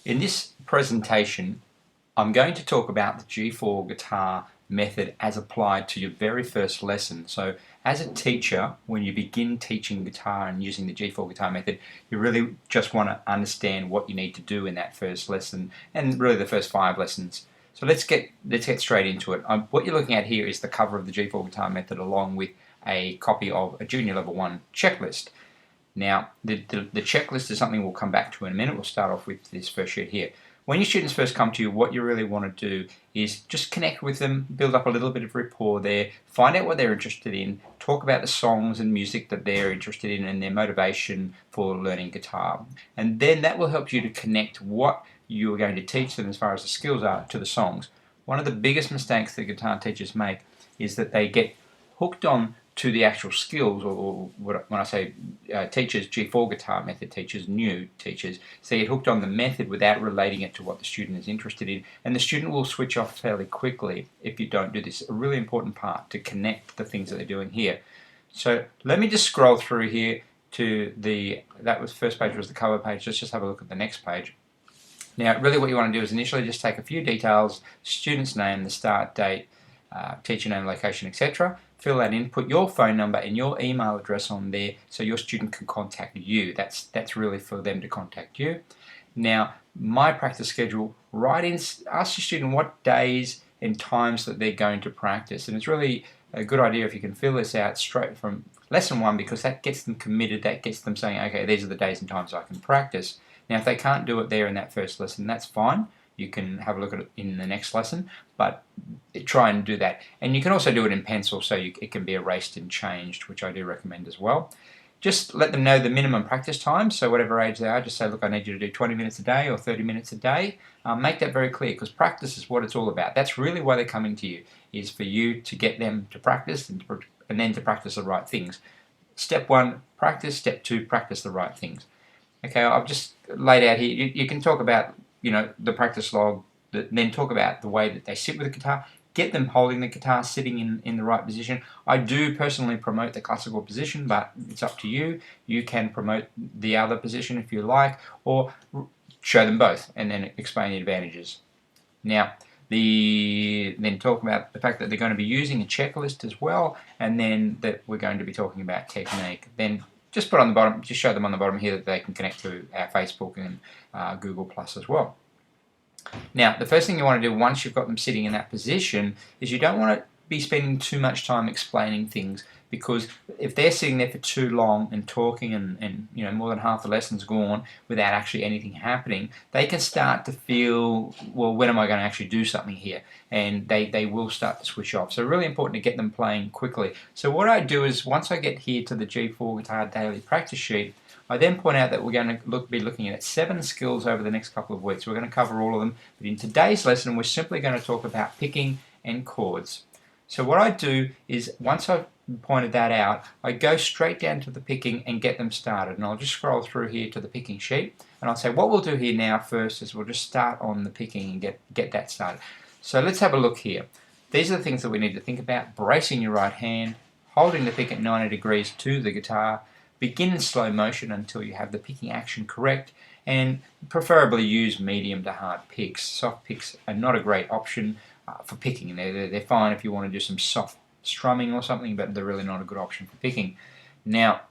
In this presentation, I'm going to talk about the G4 guitar method as applied to your very first lesson. So as a teacher, when you begin teaching guitar and using the G4 guitar method, you really just want to understand what you need to do in that first lesson and really the first 5 lessons. So let's get straight into it. What you're looking at here is the cover of the G4 guitar method along with a copy of a Junior Level 1 checklist. Now, the checklist is something we'll come back to in a minute. We'll start off with this first sheet here. When your students first come to you, what you really want to do is just connect with them, build up a little bit of rapport there, find out what they're interested in, talk about the songs and music that they're interested in and their motivation for learning guitar. And then that will help you to connect what you are going to teach them as far as the skills are to the songs. One of the biggest mistakes that guitar teachers make is that they get hooked on to the actual skills, or when I say teachers, G4 guitar method teachers, new teachers, so they get hooked on the method without relating it to what the student is interested in, and the student will switch off fairly quickly if you don't do this. A really important part to connect the things that they're doing here. So let me just scroll through here to first page was the cover page. Let's just have a look at the next page. Now really what you want to do is initially just take a few details, student's name, the start date, teacher name, location, etc. Fill that in, put your phone number and your email address on there so your student can contact you. That's really for them to contact you. Now, my practice schedule, write in, ask your student what days and times that they're going to practice. And it's really a good idea if you can fill this out straight from lesson 1, because that gets them committed, that gets them saying, okay, these are the days and times I can practice. Now, if they can't do it there in that first lesson, that's fine. You can have a look at it in the next lesson, but try and do that. And you can also do it in pencil, so it can be erased and changed, which I do recommend as well. Just let them know the minimum practice time, so whatever age they are, just say, look, I need you to do 20 minutes a day or 30 minutes a day. Make that very clear, because practice is what it's all about. That's really why they're coming to you, is for you to get them to practice and then to practice the right things. Step 1, practice. Step 2, practice the right things. Okay, I've just laid out here, you can talk about the practice log, then talk about the way that they sit with the guitar, get them holding the guitar, sitting in the right position. I do personally promote the classical position, but it's up to you. You can promote the other position if you like, or show them both and then explain the advantages. Now, then talk about the fact that they're going to be using a checklist as well, and then that we're going to be talking about technique. Then just put on the bottom, just show them on the bottom here that they can connect to our Facebook and Google Plus as well. Now, the first thing you want to do once you've got them sitting in that position is you don't want to be spending too much time explaining things, because if they're sitting there for too long and talking and more than half the lesson's gone without actually anything happening, they can start to feel, well, when am I going to actually do something here? And they will start to switch off. So really important to get them playing quickly. So what I do is once I get here to the G4 Guitar Daily Practice Sheet, I then point out that we're going to be looking at 7 skills over the next couple of weeks. We're going to cover all of them, but in today's lesson we're simply going to talk about picking and chords. So what I do is, once I've pointed that out, I go straight down to the picking and get them started. And I'll just scroll through here to the picking sheet, and I'll say what we'll do here now first is we'll just start on the picking and get that started. So let's have a look here. These are the things that we need to think about: bracing your right hand, holding the pick at 90 degrees to the guitar, begin in slow motion until you have the picking action correct, and preferably use medium to hard picks. Soft picks are not a great option for picking. They're fine if you want to do some soft strumming or something, but they're really not a good option for picking. Now,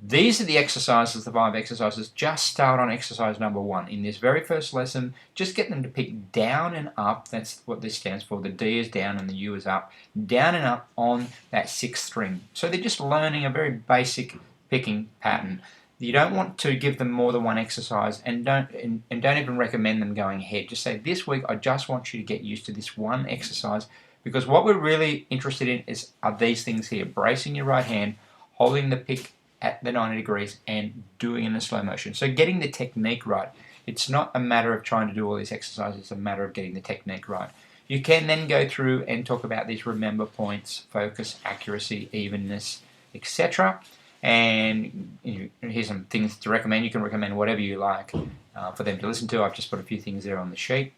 these are the exercises, the 5 exercises. Just start on exercise number 1. In this very first lesson, just get them to pick down and up. That's what this stands for. The D is down and the U is up. Down and up on that 6th string. So they're just learning a very basic picking pattern. You don't want to give them more than one exercise, and don't even recommend them going ahead. Just say, this week I just want you to get used to this one exercise, because what we're really interested in are these things here: bracing your right hand, holding the pick at the 90 degrees, and doing it in the slow motion. So getting the technique right. It's not a matter of trying to do all these exercises, it's a matter of getting the technique right. You can then go through and talk about these remember points: focus, accuracy, evenness, etc. And here's some things to recommend. You can recommend whatever you like for them to listen to. I've just put a few things there on the sheet,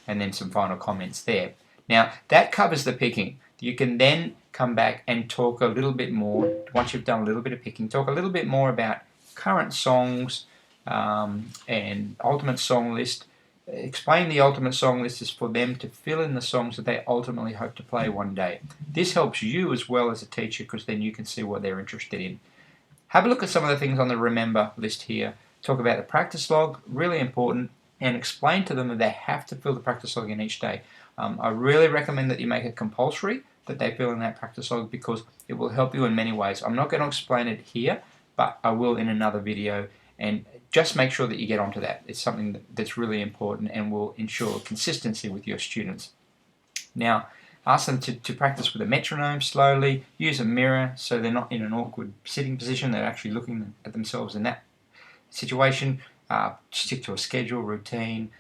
and then some final comments there. Now, that covers the picking. You can then come back and talk a little bit more, once you've done a little bit of picking, talk a little bit more about current songs and ultimate song list, Explain the ultimate song list is for them to fill in the songs that they ultimately hope to play one day. This helps you as well as a teacher, because then you can see what they're interested in. Have a look at some of the things on the remember list here. Talk about the practice log, really important, and explain to them that they have to fill the practice log in each day. I really recommend that you make it compulsory that they fill in that practice log, because it will help you in many ways. I'm not going to explain it here, but I will in another video, and just make sure that you get onto that. It's something that's really important and will ensure consistency with your students. Now, ask them to practice with a metronome slowly. Use a mirror so they're not in an awkward sitting position. They're actually looking at themselves in that situation. Stick to a schedule, routine.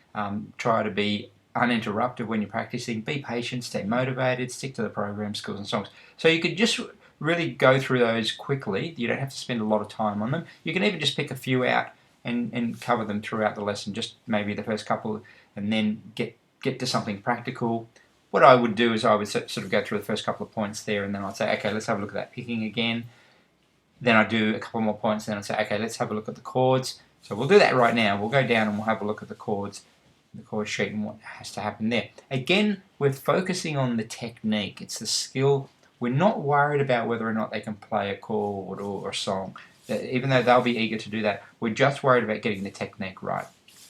Try to be uninterrupted when you're practicing. Be patient, stay motivated, stick to the program, skills and songs. So you could just really go through those quickly. You don't have to spend a lot of time on them. You can even just pick a few out and cover them throughout the lesson, just maybe the first couple, and then get to something practical. What I would do is I would sort of go through the first couple of points there, and then I'd say, okay, let's have a look at that picking again. Then I'd do a couple more points, and then I'd say, okay, let's have a look at the chords. So we'll do that right now. We'll go down and we'll have a look at the chords, the chord sheet, and what has to happen there. Again, we're focusing on the technique. It's the skill. We're not worried about whether or not they can play a chord or a song. Even though they'll be eager to do that, we're just worried about getting the technique right,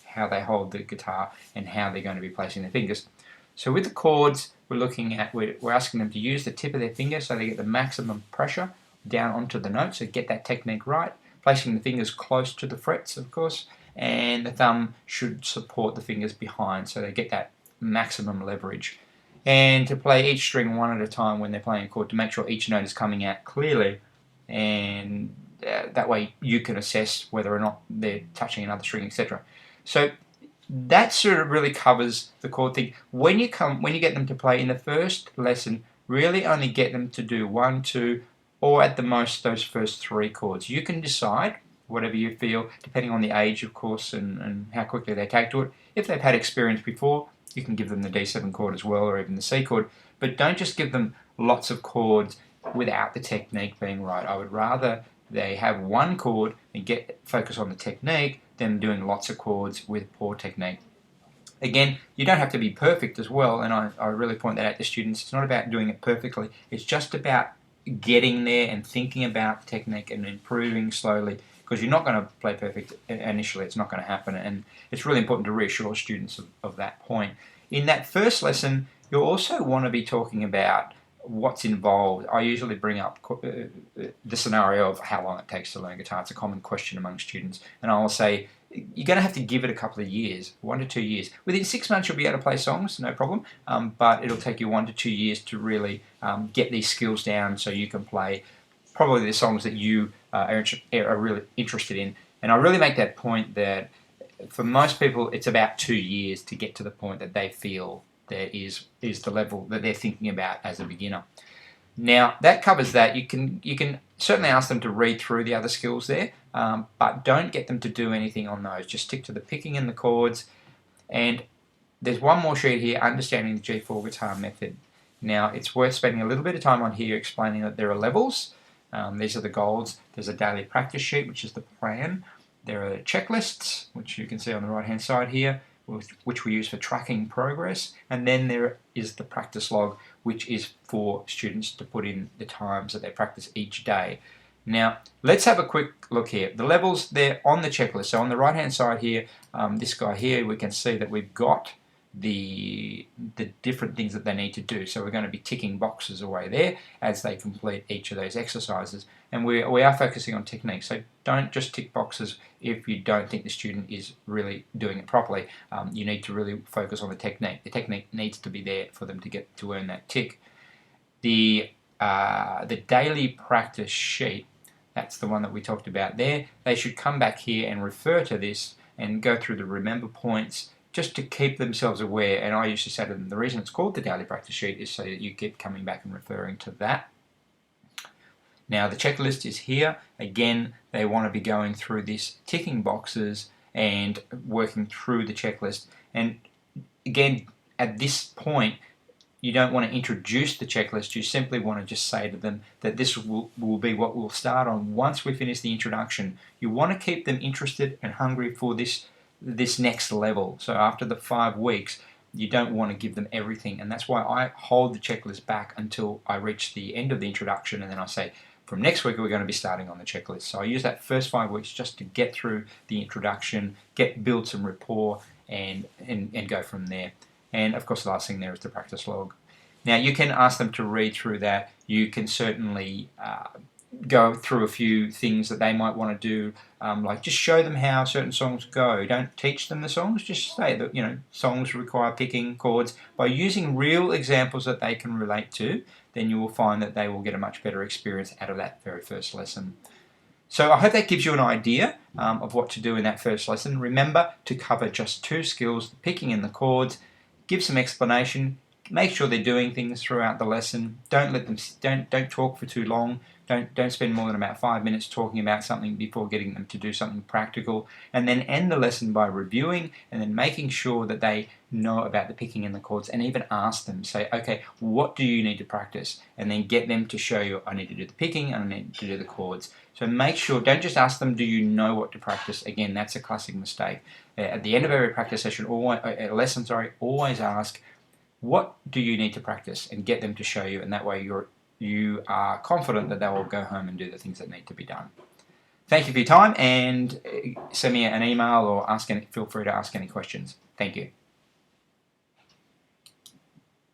how they hold the guitar and how they're going to be placing their fingers. So with the chords, we're asking them to use the tip of their finger so they get the maximum pressure down onto the note, so get that technique right, placing the fingers close to the frets, of course, and the thumb should support the fingers behind so they get that maximum leverage. And to play each string one at a time when they're playing a chord, to make sure each note is coming out clearly, and that way you can assess whether or not they're touching another string, etc. So that sort of really covers the chord thing. When you get them to play in the first lesson, really only get them to do 1, 2, or at the most those first 3 chords. You can decide whatever you feel, depending on the age, of course, and how quickly they take to it. If they've had experience before, you can give them the D7 chord as well, or even the C chord, but don't just give them lots of chords without the technique being right. I would rather they have 1 chord and focus on the technique than doing lots of chords with poor technique. Again, you don't have to be perfect as well, and I really point that out to students. It's not about doing it perfectly. It's just about getting there and thinking about the technique and improving slowly, because you're not going to play perfect initially. It's not going to happen, and it's really important to reassure students of that point. In that first lesson, you'll also want to be talking about what's involved. I usually bring up the scenario of how long it takes to learn guitar. It's a common question among students, and I'll say you're going to have to give it a couple of years, 1 to 2 years. Within 6 months you'll be able to play songs, no problem, but it'll take you 1 to 2 years to really get these skills down so you can play probably the songs that you are really interested in. And I really make that point that for most people it's about 2 years to get to the point that they feel that is the level that they're thinking about as a beginner. Now that covers that. You can certainly ask them to read through the other skills there, but don't get them to do anything on those. Just stick to the picking and the chords. And there's one more sheet here, understanding the G4 guitar method. Now it's worth spending a little bit of time on here explaining that there are levels. These are the goals. There's a daily practice sheet, which is the plan. There are checklists, which you can see on the right hand side here, which we use for tracking progress, and then there is the practice log, which is for students to put in the times that they practice each day. Now let's have a quick look here. The levels, they're on the checklist. So on the right hand side here, this guy here, we can see that we've got the different things that they need to do. So we're going to be ticking boxes away there as they complete each of those exercises, and we are focusing on technique. So don't just tick boxes if you don't think the student is really doing it properly. You need to really focus on the technique. The technique needs to be there for them to get to earn that tick. The daily practice sheet, that's the one that we talked about there. They should come back here and refer to this and go through the remember points, just to keep themselves aware. And I used to say to them, the reason it's called the daily practice sheet is so that you keep coming back and referring to that. Now the checklist is here. Again, they want to be going through this, ticking boxes and working through the checklist. And again, at this point, you don't want to introduce the checklist. You simply want to just say to them that this will be what we'll start on once we finish the introduction. You want to keep them interested and hungry for this this next level. So after the 5 weeks, you don't want to give them everything, and that's why I hold the checklist back until I reach the end of the introduction, and then I say, from next week we're going to be starting on the checklist. So I use that first 5 weeks just to get through the introduction, build some rapport, and go from there. And of course the last thing there is the practice log. Now you can ask them to read through that. You can certainly go through a few things that they might want to do, like just show them how certain songs go. Don't teach them the songs, just say that songs require picking chords. By using real examples that they can relate to, then you will find that they will get a much better experience out of that very first lesson. So I hope that gives you an idea of what to do in that first lesson. Remember to cover just 2 skills, the picking and the chords. Give some explanation. Make sure they're doing things throughout the lesson. Don't talk for too long. Don't spend more than about 5 minutes talking about something before getting them to do something practical. And then end the lesson by reviewing and then making sure that they know about the picking and the chords, and even ask them, say, okay, what do you need to practice? And then get them to show you, I need to do the picking and I need to do the chords. So make sure, don't just ask them, do you know what to practice? Again, that's a classic mistake. At the end of every practice session, always ask, what do you need to practice, and get them to show you, and that way you are confident that they will go home and do the things that need to be done. Thank you for your time, and send me an email or feel free to ask any questions. Thank you.